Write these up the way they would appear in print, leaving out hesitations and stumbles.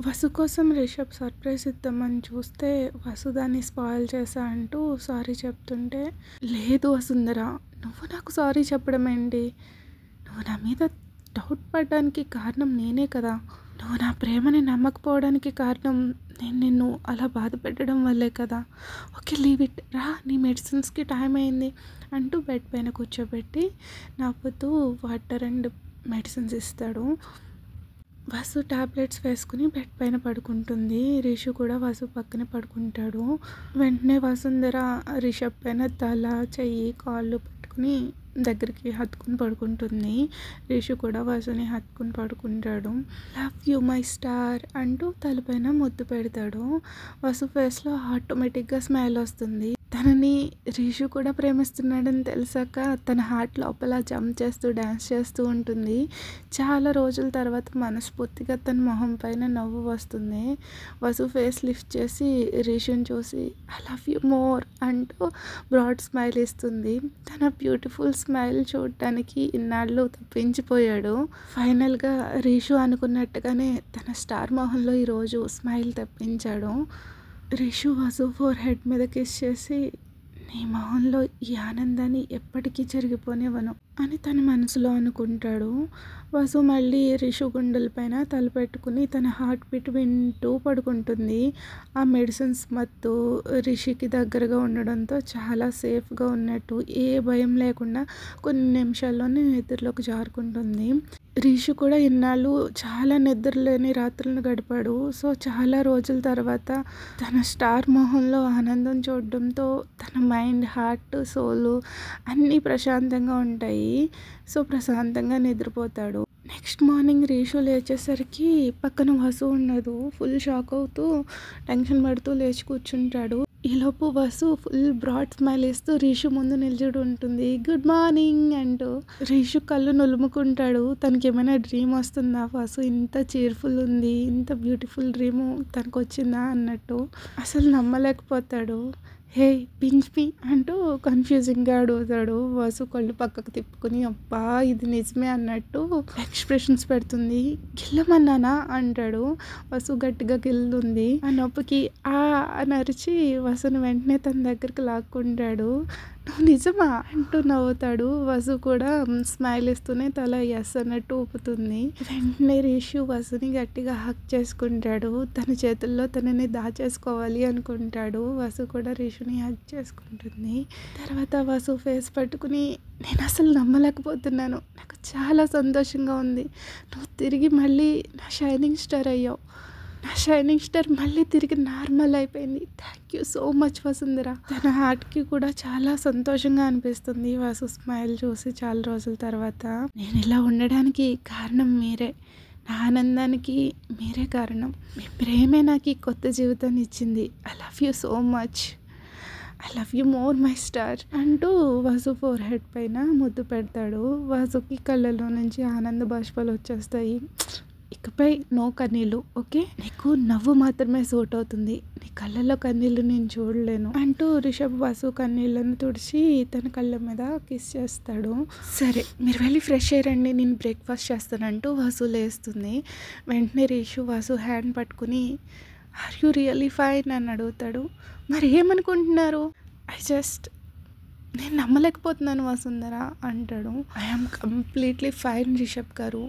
వసు కోసం రిషబ్ సర్ప్రైజ్ ఇద్దామని చూస్తే వసు దాన్ని స్పాయిల్ చేశా అంటూ సారీ చెప్తుంటే, లేదు వసుంధర, నువ్వు నాకు సారీ చెప్పడం ఏంటి? నువ్వు నా మీద డౌట్ పడడానికి కారణం నేనే కదా. నువ్వు నా ప్రేమని నమ్మకపోవడానికి కారణం నేను నిన్ను అలా బాధ పెట్టడం వల్లే కదా. ఓకే, లీవ్ ఇట్, రా, నీ మెడిసిన్స్కి టైం అయింది అంటూ బెడ్ పైన కూర్చోబెట్టి నవ్వుతూ వాటర్ అండ్ మెడిసిన్స్ ఇస్తాడు. వసు టాబ్లెట్స్ వేసుకుని బెడ్ పైన పడుకుంటుంది. రిషు కూడా వసు పక్కనే పడుకుంటాడు. వెంటనే వసుంధర రిషబ్ పైన తల, చెయ్యి, కాళ్ళు పెట్టుకుని దగ్గరికి హత్తుకుని పడుకుంటుంది. రిషు కూడా వసుని హత్తుకుని పడుకుంటాడు. లవ్ యూ మై స్టార్ అంటూ తలపైన ముద్దు పెడతాడు. వసు ఫేస్లో ఆటోమేటిక్గా స్మైల్ వస్తుంది. తనని రిషు కూడా ప్రేమిస్తున్నాడని తెలిసాక తన హార్ట్ లోపల జంప్ చేస్తూ డ్యాన్స్ చేస్తూ ఉంటుంది. చాలా రోజుల తర్వాత మనస్ఫూర్తిగా తన మొహం పైన నవ్వు వస్తుంది. వసు ఫేస్ లిఫ్ట్ చేసి రిషుని చూసి ఐ లవ్ యూ మోర్ అంటూ బ్రాడ్ స్మైల్ ఇస్తుంది. తన బ్యూటిఫుల్ స్మైల్ చూడటానికి ఇన్నాళ్ళు తప్పించిపోయాడు. ఫైనల్గా రిషు అనుకున్నట్టుగానే తన స్టార్ మొహంలో ఈరోజు స్మైల్ తెప్పించాడు. రిషు వసు ఫోర్ హెడ్ మీద కిస్ చేసి, నీ మొహంలో ఈ ఆనందాన్ని ఎప్పటికీ జరిగిపోనివ్వను అని తన మనసులో అనుకుంటాడు. వసు మళ్ళీ రిషు గుండెలపైన తలపెట్టుకుని తన హార్ట్ బీట్ వింటూ పడుకుంటుంది. ఆ మెడిసిన్స్ మత్తు రిషికి దగ్గరగా ఉండడంతో చాలా సేఫ్గా ఉన్నట్టు, ఏ భయం లేకుండా కొన్ని నిమిషాల్లోనే నిద్రలోకి జారుకుంటుంది. రిషు కూడా ఇన్నాళ్ళు చాలా నిద్రలేని రాత్రులను గడిపాడు. సో చాలా రోజుల తర్వాత తన స్టార్ మొహంలో ఆనందం చూడడంతో తన మైండ్, హార్ట్, సోలు అన్నీ ప్రశాంతంగా ఉంటాయి. సో ప్రశాంతంగా నిద్రపోతాడు. నెక్స్ట్ మార్నింగ్ రిషు లేచేసరికి పక్కన వసు ఉండదు. ఫుల్ షాక్ అవుతూ టెన్షన్ పడుతూ లేచి కూర్చుంటాడు. ఈలోపు వసు ఫుల్ బ్రాడ్ స్మైల్ ఇస్తూ రిషు ముందు నిల్చుడు ఉంటుంది. గుడ్ మార్నింగ్ అంటూ రిషు కళ్ళు నులుముకుంటాడు. తనకి ఏమైనా డ్రీమ్ వస్తుందా, వసు ఇంత చీర్ఫుల్ ఉంది, ఇంత బ్యూటిఫుల్ డ్రీము తనకు వచ్చిందా అన్నట్టు అసలు నమ్మలేకపోతాడు. హే పించ్ మీ అంటూ కన్ఫ్యూజింగ్గా అడుగుతాడు. వసు కళ్ళు పక్కకు తిప్పుకుని అబ్బా ఇది నిజమే అన్నట్టు ఎక్స్ప్రెషన్స్ పెడుతుంది. గిల్లమన్నానా అంటాడు. వసు గట్టిగా గిల్లుంది. ఆ నొప్పికి ఆ అని అరిచి వసుని వెంటనే తన దగ్గరికి లాక్కుంటాడు. నువ్వు నిజమా అంటూ నవ్వుతాడు. వసు కూడా స్మైల్ ఇస్తూనే తల ఎస్ అన్నట్టు ఊపుతుంది. వెంటనే రిషు వసుని గట్టిగా హక్ చేసుకుంటాడు. తన చేతుల్లో తనని దాచేసుకోవాలి అనుకుంటాడు. వసు కూడా రిషుని హక్ చేసుకుంటుంది. తర్వాత వసు ఫేస్ పట్టుకుని నేను అసలు నమ్మలేకపోతున్నాను, నాకు చాలా సంతోషంగా ఉంది, నువ్వు తిరిగి మళ్ళీ నా షైనింగ్ స్టార్ అయ్యావు, నా షైనింగ్ స్టార్ మళ్ళీ తిరిగి నార్మల్ అయిపోయింది, thank you so much Vasundhara. తన హార్ట్కి కూడా చాలా సంతోషంగా అనిపిస్తుంది వసు స్మైల్ చూసి చాలా రోజుల తర్వాత. నేను ఇలా ఉండడానికి కారణం మీరే, నా ఆనందానికి మీరే కారణం, మీ ప్రేమే నాకు ఈ కొత్త జీవితాన్ని ఇచ్చింది, I love you so much, I love you more my star అంటూ వసు ఫోర్ హెడ్ పైన ముద్దు పెడతాడు. వసుకి కళ్ళలో నుంచి ఆనంద బాష్పాలు వచ్చేస్తాయి. ఇకపై నో కన్నీళ్ళు, ఓకే, నీకు నవ్వు మాత్రమే సూట్ అవుతుంది, నీ కళ్ళల్లో కన్నీళ్ళు నేను చూడలేను అంటూ రిషబ్ వసు కన్నీళ్ళను తుడిచి తన కళ్ళ మీద కిస్ చేస్తాడు. సరే మీరు వెళ్ళి ఫ్రెష్ అయ్యారండి, నేను బ్రేక్ఫాస్ట్ చేస్తానంటూ వసు లేస్తుంది. వెంటనే రిషు వసు హ్యాండ్ పట్టుకుని ఆర్ యూ రియల్లీ ఫైన్ అని అడుగుతాడు. మరి ఏమనుకుంటున్నారు? నేను నమ్మలేకపోతున్నాను వసుంధర అంటాడు. ఐఎమ్ కంప్లీట్లీ ఫైన్ రిషబ్ గారు,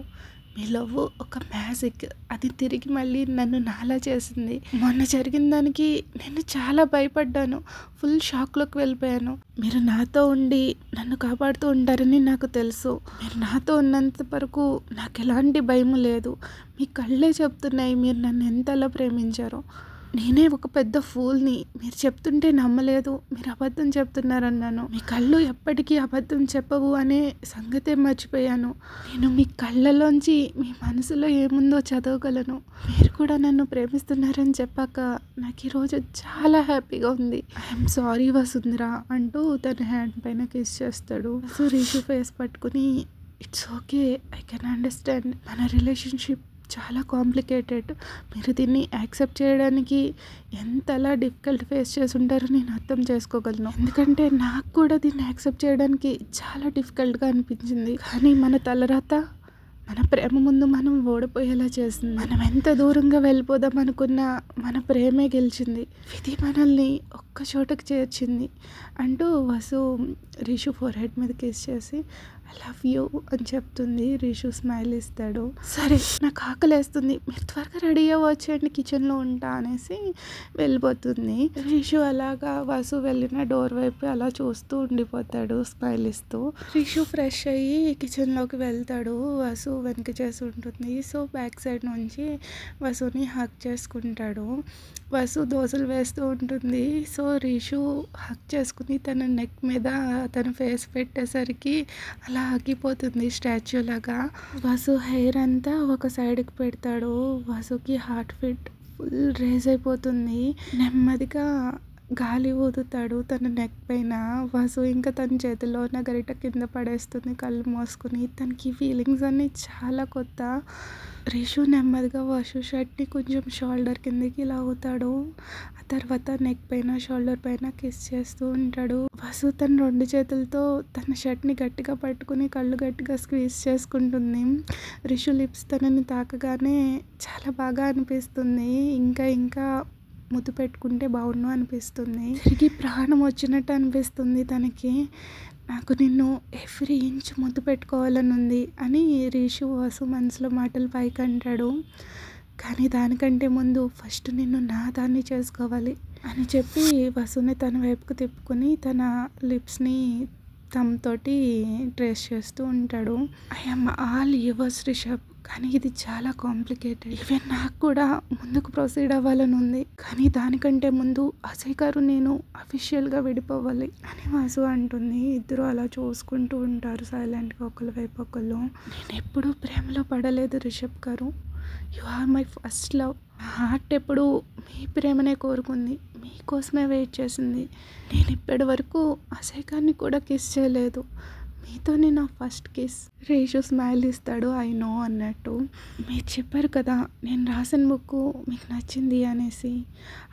మీ లవ్ ఒక మ్యాజిక్, అది తిరిగి మళ్ళీ నన్ను నాలా చేసింది. మొన్న జరిగిన దానికి నేను చాలా భయపడ్డాను, ఫుల్ షాక్లోకి వెళ్ళిపోయాను. మీరు నాతో ఉండి నన్ను కాపాడుతూ ఉంటారని నాకు తెలుసు. మీరు నాతో ఉన్నంత వరకు నాకు ఎలాంటి భయం లేదు. మీ కళ్ళే చెప్తున్నాయి మీరు నన్ను ఎంతలా ప్రేమించారో. నేనే ఒక పెద్ద ఫూల్ని, మీరు చెప్తుంటే నమ్మలేదు, మీరు అబద్ధం చెప్తున్నారన్నాను. మీ కళ్ళు ఎప్పటికీ అబద్ధం చెప్పవు అనే సంగతే మర్చిపోయాను. నేను మీ కళ్ళలోంచి మీ మనసులో ఏముందో చదవగలను. మీరు కూడా నన్ను ప్రేమిస్తున్నారని చెప్పాక నాకు ఈరోజు చాలా హ్యాపీగా ఉంది. ఐఎమ్ సారీ వసుంధర అంటూ తన హ్యాండ్ పైన కిస్ చేస్తాడు. సో రిషు ఫేస్ పట్టుకుని it's okay, I can understand, మన రిలేషన్షిప్ చాలా కాంప్లికేటెడ్, మీరు దీన్ని యాక్సెప్ట్ చేయడానికి ఎంతలా డిఫికల్ట్ ఫేస్ చేసి ఉంటారో నేను అర్థం చేసుకోగలను. ఎందుకంటే నాకు కూడా దీన్ని యాక్సెప్ట్ చేయడానికి చాలా డిఫికల్ట్గా అనిపించింది. కానీ మన తలరాత మన ప్రేమ ముందు మనం ఓడిపోయేలా చేసింది. మనం ఎంత దూరంగా వెళ్ళిపోదాం అనుకున్నా మన ప్రేమే గెలిచింది. విధి మనల్ని ఒక్క చోటకు చేర్చింది అంటూ వసు రిషు ఫోర్హెడ్ మీద కిస్ చేసి ఐ లవ్ యూ అని చెప్తుంది. రిషు స్మైల్ ఇస్తాడు. సరే నాకు ఆకలేస్తుంది, మీరు త్వరగా రెడీ అవ్వచ్చండి, కిచెన్లో ఉంటా అనేసి వెళ్ళిపోతుంది. రిషు అలాగా వసు వెళ్ళిన డోర్ వైపు అలా చూస్తూ ఉండిపోతాడు స్మైల్ ఇస్తూ. రిషు ఫ్రెష్ అయ్యి కిచెన్లోకి వెళ్తాడు. వసు వెనక చేసి ఉంటుంది. సో బ్యాక్ సైడ్ నుంచి వసుని హక్ చేసుకుంటాడు. వసు దోశలు వేస్తూ ఉంటుంది. సో రిషు హక్ చేసుకుని తన నెక్ మీద తన ఫేస్ పెట్టేసరికి అలా ఆగిపోతుంది స్టాచ్యూ లాగా. వసు హెయిర్ అంతా ఒక సైడ్కి పెడతాడు. వసుకి హార్ట్ బీట్ ఫుల్ రేజ్ అయిపోతుంది. నెమ్మదిగా గాలి ఊదుతాడు తన నెక్ పైన. వసు ఇంకా తన చేతిలో ఉన్న గరిట కింద పడేస్తుంది కళ్ళు మూసుకుని. తనకి ఫీలింగ్స్ అన్నీ చాలా కొత్త. రిషు నెమ్మదిగా వసు షర్ట్ని కొంచెం షోల్డర్ కిందకి లాగుతాడు. ఆ తర్వాత నెక్ పైన షోల్డర్ పైన కిస్ చేస్తూ ఉంటాడు. వసు తన 2 చేతులతో తన షర్ట్ని గట్టిగా పట్టుకుని కళ్ళు గట్టిగా స్క్వీజ్ చేసుకుంటుంది. రిషు లిప్స్ తనని తాకగానే చాలా బాగా అనిపిస్తుంది. ఇంకా ముద్దు పెట్టుకుంటే బాగుండు అనిపిస్తుంది. తిరిగి ప్రాణం వచ్చినట్టు అనిపిస్తుంది తనకి. నాకు నిన్ను ఎవ్రీ ఇంచ్ ముద్దు పెట్టుకోవాలని ఉంది అని రిషు వసు మనసులో మాటలు పైకి అంటాడు. కానీ దానికంటే ముందు ఫస్ట్ నిన్ను నా దాన్ని చేసుకోవాలి అని చెప్పి వసుని తన వైపుకు తిప్పుకొని తన లిప్స్ని తమ్తోటి ట్రేస్ చేస్తూ ఉంటాడు. I am all yours Rishabh, కానీ ఇది చాలా కాంప్లికేటెడ్. ఈవెన్ నాకు కూడా ముందుకు ప్రొసీడ్ అవ్వాలని ఉంది, కానీ దానికంటే ముందు అజయ్ గారు నేను అఫీషియల్గా విడిపోవాలి అని వాసు అంటుంది. ఇద్దరు అలా చూసుకుంటూ ఉంటారు సైలెంట్గా ఒకళ్ళ వైపు ఒకళ్ళు. నేను ఎప్పుడూ ప్రేమలో పడలేదు రిషబ్ గారు, you are my first love. నా హార్ట్ ఎప్పుడు మీ ప్రేమనే కోరుకుంది, మీకోసమే వెయిట్ చేసింది. నేను ఇప్పటి వరకు అజయ్ గారిని కూడా కిస్ చేయలేదు, మీతోనే నా ఫస్ట్ కిస్. రేషు స్మైల్ ఇస్తాడు ఐ నో అన్నట్టు. మీరు చెప్పారు కదా నేను రాసిన బుక్ మీకు నచ్చింది అనేసి.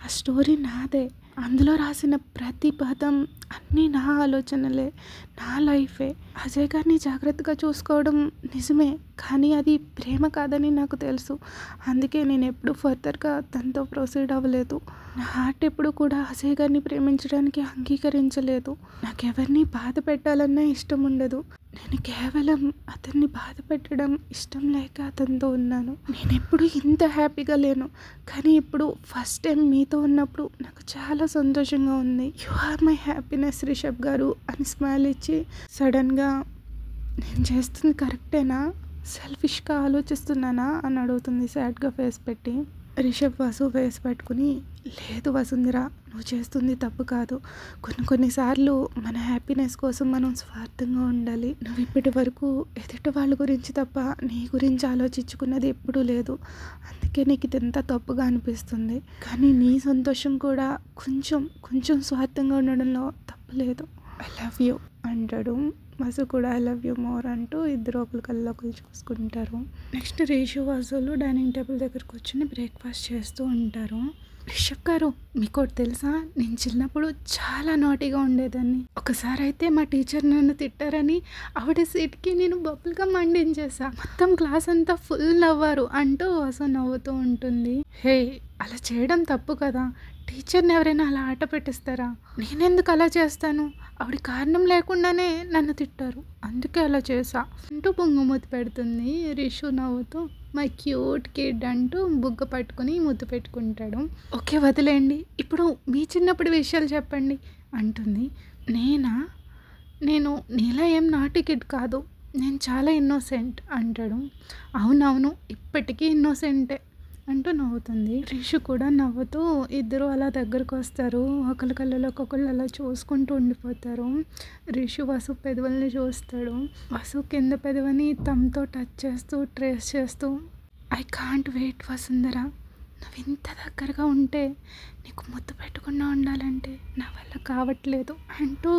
ఆ స్టోరీ నాదే, అందులో రాసిన ప్రతి పదం అన్నీ నా ఆలోచనలే, నా లైఫే. అజయ్ గారిని జాగ్రత్తగా చూసుకోవడం నిజమే, కానీ అది ప్రేమ కాదని నాకు తెలుసు. అందుకే నేను ఎప్పుడు ఫర్దర్గా తనతో ప్రొసీడ్ అవ్వలేదు. నా హార్ట్ ఎప్పుడు కూడా అజయ్ గారిని ప్రేమించడానికి అంగీకరించలేదు. నాకెవరిని బాధ పెట్టాలన్నా ఇష్టం ఉండదు. నేను కేవలం అతన్ని బాధ పెట్టడం ఇష్టం లేక అతనితో ఉన్నాను. నేను ఎప్పుడు ఇంత హ్యాపీగా లేను, కానీ ఇప్పుడు ఫస్ట్ టైం మీతో ఉన్నప్పుడు నాకు చాలా సంతోషంగా ఉంది. You are my happiness Rishabh గారు అని స్మైల్ ఇచ్చి సడన్గా నేను చేస్తుంది కరెక్టేనా, సెల్ఫిష్గా ఆలోచిస్తున్నానా అని అడుగుతుంది సాడ్గా ఫేస్ పెట్టి. రిషబ్ వసు ఫేస్ పెట్టుకుని లేదు వసుంధర, నువ్వు చేస్తుంది తప్పు కాదు. కొన్నిసార్లు మన హ్యాపీనెస్ కోసం మనం స్వార్థంగా ఉండాలి. నువ్వు ఇప్పటి వరకు ఎదుటి వాళ్ళ గురించి తప్ప నీ గురించి ఆలోచించుకున్నది ఎప్పుడూ లేదు, అందుకే నీకు ఇదంతా తప్పుగా అనిపిస్తుంది. కానీ నీ సంతోషం కూడా కొంచెం స్వార్థంగా ఉండడంలో తప్పు లేదు. ఐ లవ్ యూ అంటాడు. వసు కూడా ఐ లవ్ యూ మోర్ అంటూ ఇద్దరు ఒకరు చూసుకుంటారు. నెక్స్ట్ రిషు వసులు డైనింగ్ టేబుల్ దగ్గరకు వచ్చి బ్రేక్ఫాస్ట్ చేస్తూ ఉంటారు. రిషబ్ గారు మీకు ఒకటి తెలుసా, నేను చిన్నప్పుడు చాలా నాటీగా ఉండేదాన్ని. ఒకసారి అయితే మా టీచర్ నన్ను తిట్టారని ఆవిడ సీట్కి నేను బబుల్గా మండించేసా. మొత్తం క్లాస్ అంతా ఫుల్ నవ్వారు అంటూ వసు నవ్వుతూ ఉంటుంది. హే అలా చేయడం తప్పు కదా, టీచర్ని ఎవరైనా అలా ఆట పెట్టిస్తారా? నేనెందుకు అలా చేస్తాను, ఆవిడ కారణం లేకుండానే నన్ను తిట్టారు, అందుకే అలా చేసా అంటూ బొంగుమూతి పెడుతుంది. రిషు నవ్వుతూ మై క్యూట్ కిడ్ అంటూ బుగ్గ పట్టుకుని ముద్దు పెట్టుకుంటాడు. ఓకే వదిలేండి, ఇప్పుడు మీ చిన్నప్పుడు విషయాలు చెప్పండి అంటుంది. నేను నీలా ఏం నాటి కిడ్ కాదు, నేను చాలా ఇన్నోసెంట్ అంటాడు. అవునవును ఇప్పటికీ ఇన్నోసెంటే అంటూ నవ్వుతుంది. రిషు కూడా నవ్వుతూ ఇద్దరు అలా దగ్గరకు వస్తారు. ఒకళ్ళ కళ్ళలో ఒక్కొక్కళ్ళు అలా చూసుకుంటూ ఉండిపోతారు. రిషు వసు పెదవుల్ని చూస్తాడు. వసు కింద పెదవిని తమతో టచ్ చేస్తూ ట్రేస్ చేస్తూ ఐ కాంట్ వెయిట్ వసుంధర, నువ్వు ఇంత దగ్గరగా ఉంటే నీకు ముద్దు పెట్టకుండా ఉండాలంటే నా వల్ల కావట్లేదు అంటూ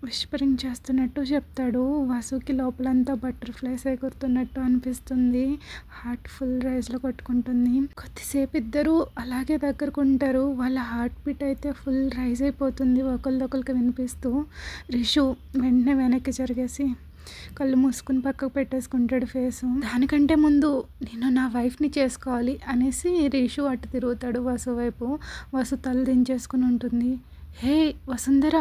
విస్పరింగ్ చేస్తున్నట్టు చెప్తాడు. వసుకి లోపలంతా బటర్ఫ్లైస్ ఎగురుతున్నట్టు అనిపిస్తుంది. హార్ట్ ఫుల్ రైజ్లో కొట్టుకుంటుంది. కొద్దిసేపు ఇద్దరు అలాగే దగ్గరకుంటారు. వాళ్ళ హార్ట్ బీట్ అయితే ఫుల్ రైజ్ అయిపోతుంది ఒకరికొకరికి వినిపిస్తూ. రిషు వెంటనే వెనక్కి జరిగేసి కళ్ళు మూసుకుని పక్కకు పెట్టేసుకుంటాడు ఫేసు. దానికంటే ముందు నేను నా వైఫ్ని చేసుకోవాలి అనేసి రీషు అటు తిరుగుతాడు వసు వైపు. వసు తల దించేసుకుని ఉంటుంది. హే వసుంధర,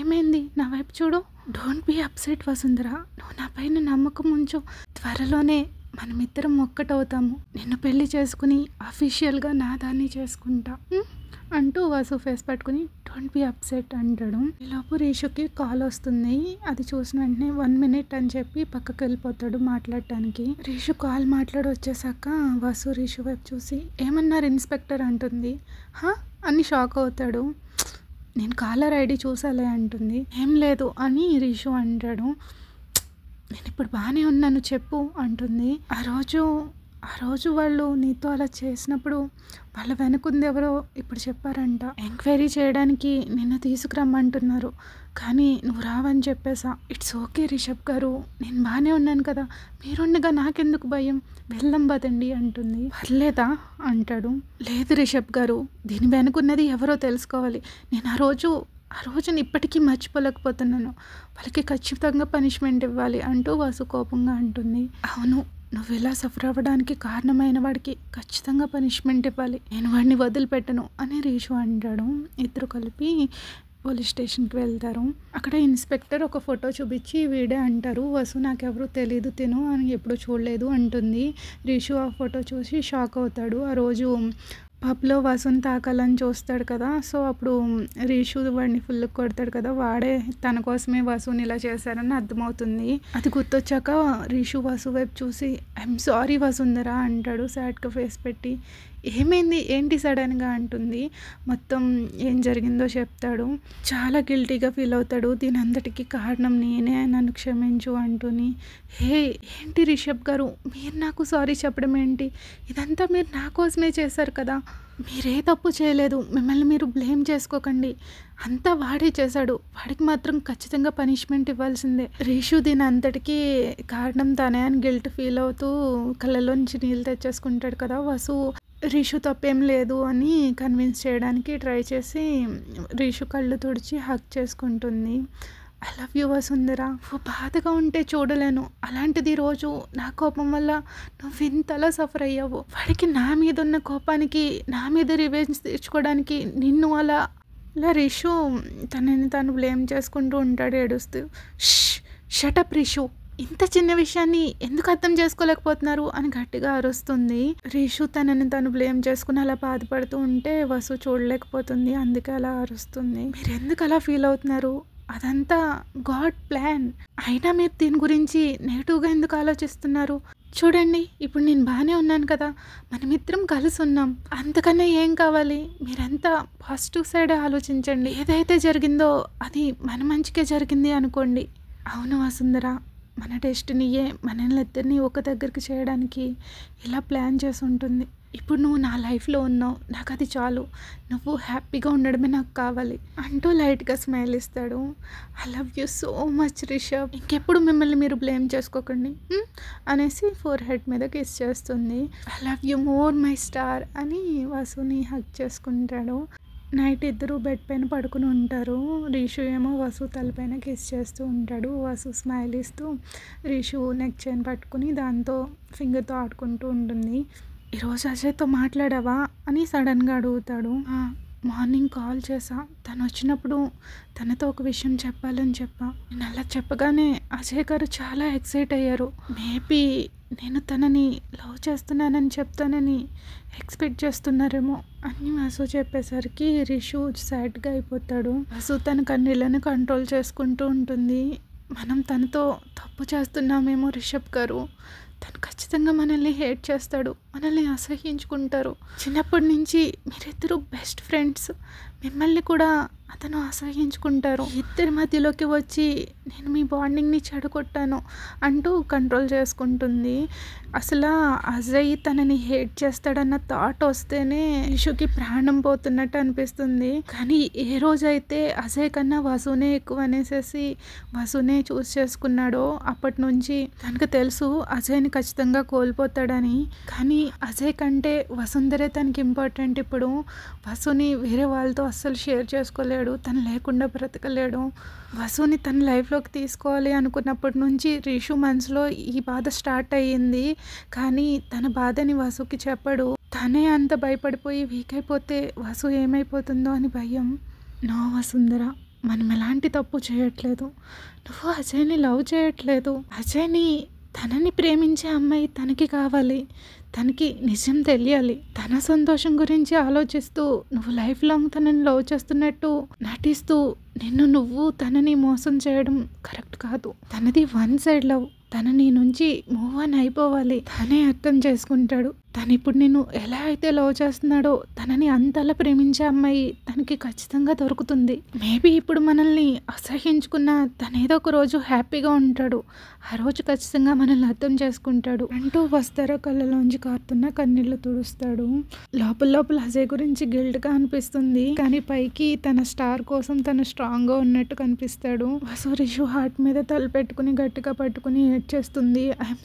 ఏమైంది? నా వైపు చూడు. డోంట్ బీ అప్సెట్ వసుంధర, నువ్వు నా పైన నమ్మకం ఉంచు. త్వరలోనే మనమిద్దరం ఒక్కటవుతాము. నిన్ను పెళ్లి చేసుకుని అఫీషియల్గా నా దాన్ని చేసుకుంటా అంటూ వసు ఫేస్ పట్టుకుని డోంట్ బీ అప్సెట్ అంటాడు. ఈలోపు రీషుకి కాల్ వస్తుంది. అది చూసిన వెంటనే 1 minute అని చెప్పి పక్కకి వెళ్ళిపోతాడు మాట్లాడటానికి. రీషు కాల్ మాట్లాడి వచ్చేసాక వసు రీషు వైపు చూసి ఏమన్నారు ఇన్స్పెక్టర్ అంటుంది. అని షాక్ అవుతాడు. నేను కాలర్ ఐడి చూసాలే అంటుంది. ఏం లేదు అని రీషు అంటాడు. నేను ఇప్పుడు బాగానే ఉన్నాను చెప్పు అంటుంది. ఆ రోజు వాళ్ళు నీతో అలా చేసినప్పుడు వాళ్ళ వెనుకుంది ఎవరో ఇప్పుడు చెప్పారంట. ఎంక్వైరీ చేయడానికి నిన్ను తీసుకురమ్మంటున్నారు, కానీ నువ్వు రావని చెప్పేసా. ఇట్స్ ఓకే రిషబ్ గారు, నేను బాగానే ఉన్నాను కదా, మీరుండగా నాకెందుకు భయం, వెళ్దాం పదండి అంటుంది. పర్లేదా అంటాడు. లేదు రిషబ్ గారు, దీని వెనుకున్నది ఎవరో తెలుసుకోవాలి. నేను ఆ రోజుని ఇప్పటికీ మర్చిపోలేకపోతున్నాను. వాళ్ళకి ఖచ్చితంగా పనిష్మెంట్ ఇవ్వాలి అంటూ వసు కోపంగా అంటుంది. అవును, నువ్వు ఇలా సఫర్ అవ్వడానికి కారణమైన వాడికి ఖచ్చితంగా పనిష్మెంట్ ఇవ్వాలి. నేను వాడిని వదిలిపెట్టను అని రీషు అంటాడు. ఇద్దరు కలిపి పోలీస్ స్టేషన్కి వెళ్తారు. అక్కడ ఇన్స్పెక్టర్ ఒక ఫోటో చూపించి వీడే అంటారు. వసు నాకెవరు తెలీదు, తిను అని ఎప్పుడు చూడలేదు అంటుంది. రీషు ఆ ఫోటో చూసి షాక్ అవుతాడు. ఆ రోజు పబ్లో వసుని తాకాలని చూస్తాడు కదా, సో అప్పుడు రీషు వాడిని ఫుల్ కొడతాడు కదా, వాడే తన కోసమే వసుని ఇలా చేశారని అర్థమవుతుంది. అది గుర్తొచ్చాక రీషు వసు వైపు చూసి ఐఎమ్ సారీ వసుంధర అంటాడు సాడ్గా ఫేస్ పెట్టి. ఏమైంది ఏంటి సడన్గా అంటుంది. మొత్తం ఏం జరిగిందో చెప్తాడు. చాలా గిల్టీగా ఫీల్ అవుతాడు. దీని అంతటికి కారణం నేనే, నన్ను క్షమించు అంటూని. హే ఏంటి రిషబ్ గారు, మీరు నాకు సారీ చెప్పడం ఏంటి? ఇదంతా మీరు నా కోసమే చేశారు కదా, మీరే తప్పు చేయలేదు, మిమ్మల్ని మీరు బ్లేమ్ చేసుకోకండి. అంతా వాడే చేశాడు, వాడికి మాత్రం ఖచ్చితంగా పనిష్మెంట్ ఇవ్వాల్సిందే. రీషు దీని అంతటికీ కారణం తనే అని గిల్ట్ ఫీల్ అవుతూ కళ్ళలోంచి నీళ్ళు తెచ్చేసుకుంటాడు కదా. వసు రీషు తప్పేం లేదు అని కన్విన్స్ చేయడానికి ట్రై చేసి రీషు కళ్ళు తుడిచి హగ్ చేసుకుంటుంది. ఐ లవ్ యూ వసుంధర, నువ్వు బాధగా ఉంటే చూడలేను, అలాంటిది రోజు నా కోపం వల్ల నువ్వు ఇంతలా సఫర్ అయ్యావు. వాడికి నా మీద ఉన్న కోపానికి నా మీద రివెంజ్ తీర్చుకోవడానికి నిన్ను అలా రీషు తనని తను బ్లేమ్ చేసుకుంటూ ఉంటాడు ఏడుస్తూ. షటప్ రీషు, ఇంత చిన్న విషయాన్ని ఎందుకు అర్థం చేసుకోలేకపోతున్నారు అని గట్టిగా అరుస్తుంది. రీషు తనని తను బ్లేమ్ చేసుకుని అలా బాధపడుతూ ఉంటే వసు చూడలేకపోతుంది, అందుకే అలా అరుస్తుంది. మీరు ఎందుకు అలా ఫీల్ అవుతున్నారు, అదంతా గాడ్ ప్లాన్. అయినా మీరు దీని గురించి నెగిటివ్గా ఎందుకు ఆలోచిస్తున్నారు? చూడండి, ఇప్పుడు నేను బాగానే ఉన్నాను కదా, మనమిద్దరం కలిసి ఉన్నాం, అంతకన్నా ఏం కావాలి? మీరంతా పాజిటివ్ సైడే ఆలోచించండి. ఏదైతే జరిగిందో అది మన మంచికే జరిగింది అనుకోండి. అవును వసుంధర, మన డెస్టినీయే మనల్ని ఇద్దరిని ఒక దగ్గరికి చేయడానికి ఇలా ప్లాన్ చేసి ఉంటుంది. ఇప్పుడు నువ్వు నా లైఫ్లో ఉన్నావు, నాకు అది చాలు, నువ్వు హ్యాపీగా ఉండడమే నాకు కావాలి అంటూ లైట్గా స్మైల్ ఇస్తాడు. I love you so much Rishabh, ఇంకెప్పుడు మిమ్మల్ని మీరు బ్లేమ్ చేసుకోకండి అనేసి ఫోర్ హెడ్ మీద కిస్ చేస్తుంది. I love you more my star అని వసుని హగ్ చేసుకుంటాడు. నైట్ ఇద్దరు బెడ్ పైన పడుకుని ఉంటారు. రీషు ఏమో వసు తలపైన కిస్ చేస్తూ ఉంటాడు. వసు స్మైల్ ఇస్తూ రీషు నెక్ చైన్ పట్టుకుని దాంతో ఫింగర్తో ఆడుకుంటూ ఉంటుంది. ఈరోజు అజయ్తో మాట్లాడావా అని సడన్గా అడుగుతాడు. మార్నింగ్ కాల్ చేసా, తను వచ్చినప్పుడు తనతో ఒక విషయం చెప్పాలని చెప్పా. నేను అలా చెప్పగానే అజయ్ గారు చాలా ఎక్సైట్ అయ్యారు. మేబీ నేను తనని లవ్ చేస్తున్నానని చెప్తానని ఎక్స్పెక్ట్ చేస్తున్నారేమో అని వసు చెప్పేసరికి రిషు సాడ్గా అయిపోతాడు. వసు తన కన్నీళ్ళని కంట్రోల్ చేసుకుంటూ ఉంటుంది. మనం తనతో తప్పు చేస్తున్నామేమో రిషబ్ గారు, తను ఖచ్చితంగా మనల్ని హేట్ చేస్తాడు, మనల్ని అసహ్యించుకుంటారు. చిన్నప్పటి నుంచి మీరిద్దరూ బెస్ట్ ఫ్రెండ్స్, మిమ్మల్ని కూడా అతను అసహ్యించుకుంటారు. ఇద్దరి మధ్యలోకి వచ్చి నేను మీ బాండింగ్ని చెడగొట్టాను అంటూ కంట్రోల్ చేసుకుంటుంది. అసలు అజయ్ తనని హేట్ చేస్తాడన్న థాట్ వస్తేనే ఇషుకి ప్రాణం పోతున్నట్టు అనిపిస్తుంది. కానీ ఏ రోజైతే అజయ్ కన్నా వసునే ఎక్కువ అనేసేసి వసునే చూస్ చేసుకున్నాడో అప్పటి నుంచి తనకు తెలుసు అజయ్ని ఖచ్చితంగా కోల్పోతాడని. కానీ అజయ్ కంటే వసుంధరే తనకి ఇంపార్టెంట్. ఇప్పుడు వసుని వేరే వాళ్ళతో అస్సలు షేర్ చేసుకోలేడు, తను లేకుండా బ్రతకలేడు. వసుని తన లైఫ్లోకి తీసుకోవాలి అనుకున్నప్పటి నుంచి రిషు మనసులో ఈ బాధ స్టార్ట్ అయ్యింది. కానీ తన బాధని వసుకి చెప్పడు. తనే అంత భయపడిపోయి వీక్ అయిపోతే వసు ఏమైపోతుందో అని భయం. నో వసుంధర, మనం ఎలాంటి తప్పు చేయట్లేదు. నువ్వు అజయ్ని లవ్ చేయట్లేదు. అజయ్ని తనని ప్రేమించే అమ్మాయి తనకి కావాలి. తనకి నిజం తెలియాలి. తన సంతోషం గురించి ఆలోచిస్తూ నువ్వు లైఫ్ లాంగ్ తనని లవ్ చేస్తున్నట్టు నటిస్తూ నువ్వు తనని మోసం చేయడం కరెక్ట్ కాదు. తనది వన్ సైడ్ లవ్. తన నీ నుంచి మూవ్ ఆన్ అయిపోవాలి. తనే అర్థం చేసుకుంటాడు. తను ఇప్పుడు నిన్ను ఎలా అయితే లవ్ చేస్తున్నాడో తనని అంతలా ప్రేమించే అమ్మాయి తనకి ఖచ్చితంగా దొరుకుతుంది. మేబీ ఇప్పుడు మనల్ని అసహించుకున్న తనేదో ఒక రోజు హ్యాపీగా ఉంటాడు. ఆ రోజు ఖచ్చితంగా మనల్ని అర్థం చేసుకుంటాడు అంటూ వస్తారో కళ్ళలోంచి కారుతున్న కన్నీళ్లు తుడుస్తాడు. లోపల అజయ్ గురించి గిల్ట్గా అనిపిస్తుంది. కానీ పైకి తన స్టార్ కోసం తను స్ట్రాంగ్గా ఉన్నట్టు కనిపిస్తాడు. వసు రిషు హార్ట్ మీద తల పెట్టుకుని గట్టిగా పట్టుకుని ఏడ్చేస్తుంది. ఐఎమ్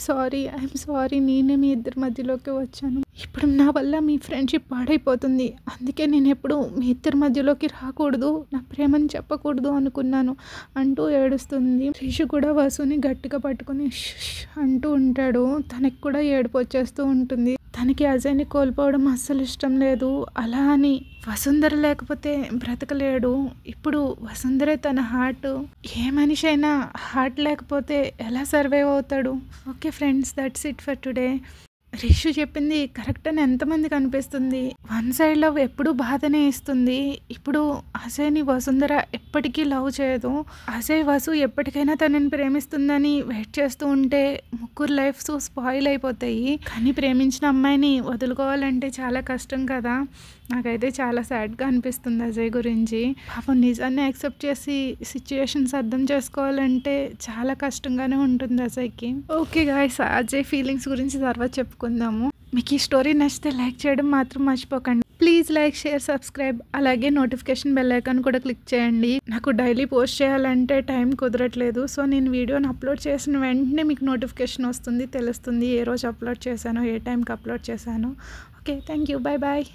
సారీ, నేనే మీ ఇద్దరి మధ్యలోకి వచ్చాను. ఇప్పుడు నా వల్ల మీ ఫ్రెండ్షిప్ పాడైపోతుంది. అందుకే నేను ఎప్పుడు మీ ఇద్దరి మధ్యలోకి రాకూడదు, నా ప్రేమని చెప్పకూడదు అనుకున్నాను అంటూ ఏడుస్తుంది. రిషు కూడా వసుని గట్టిగా పట్టుకుని అంటూ ఉంటాడు. తనకి కూడా ఏడుపు వచ్చేస్తూ ఉంటుంది. తనకి అజయ్ని కోల్పోవడం అస్సలు ఇష్టం లేదు. అలా అని వసుంధర లేకపోతే బ్రతకలేడు. ఇప్పుడు వసుంధరే తన హార్ట్. ఏ మనిషి అయినా హార్ట్ లేకపోతే ఎలా సర్వైవ్ అవుతాడు? Okay friends, that's it for today. Rishu చెప్పింది కరెక్ట్ అని ఎంతమందికి అనిపిస్తుంది? వన్ సైడ్ లవ్ ఎప్పుడూ బాధనే ఇస్తుంది. ఇప్పుడు అజయ్ని వసుంధర ఎప్పటికీ లవ్ చేయదు. అజయ్ వసు ఎప్పటికైనా తనని ప్రేమిస్తుందని వెయిట్ చేస్తూ ఉంటే ముగ్గురు లైఫ్స్ స్పాయిల్ అయిపోతాయి. కానీ ప్రేమించిన అమ్మాయిని వదులుకోవాలంటే చాలా కష్టం కదా. నాకైతే చాలా సాడ్గా అనిపిస్తుంది అజయ్ గురించి. పాపం నిజాన్ని యాక్సెప్ట్ చేసి సిచ్యుయేషన్స్ అర్థం చేసుకోవాలంటే చాలా కష్టంగానే ఉంటుంది అజయ్కి. ఓకే గాయ్స్, అజయ్ ఫీలింగ్స్ గురించి తర్వాత చెప్పుకుందాము. మీకు ఈ స్టోరీ నచ్చితే లైక్ చేయడం మాత్రం మర్చిపోకండి. Please like, share, subscribe. అలాగే నోటిఫికేషన్ బెల్ ఐకాన్ కూడా క్లిక్ చేయండి. నాకు డైలీ పోస్ట్ చేయాలంటే టైం కుదరట్లేదు. సో నేను వీడియోని అప్లోడ్ చేసిన వెంటనే మీకు నోటిఫికేషన్ వస్తుంది, తెలుస్తుంది ఏ రోజు అప్లోడ్ చేశానో, ఏ టైంకి అప్లోడ్ చేశానో. Okay, thank you, bye bye.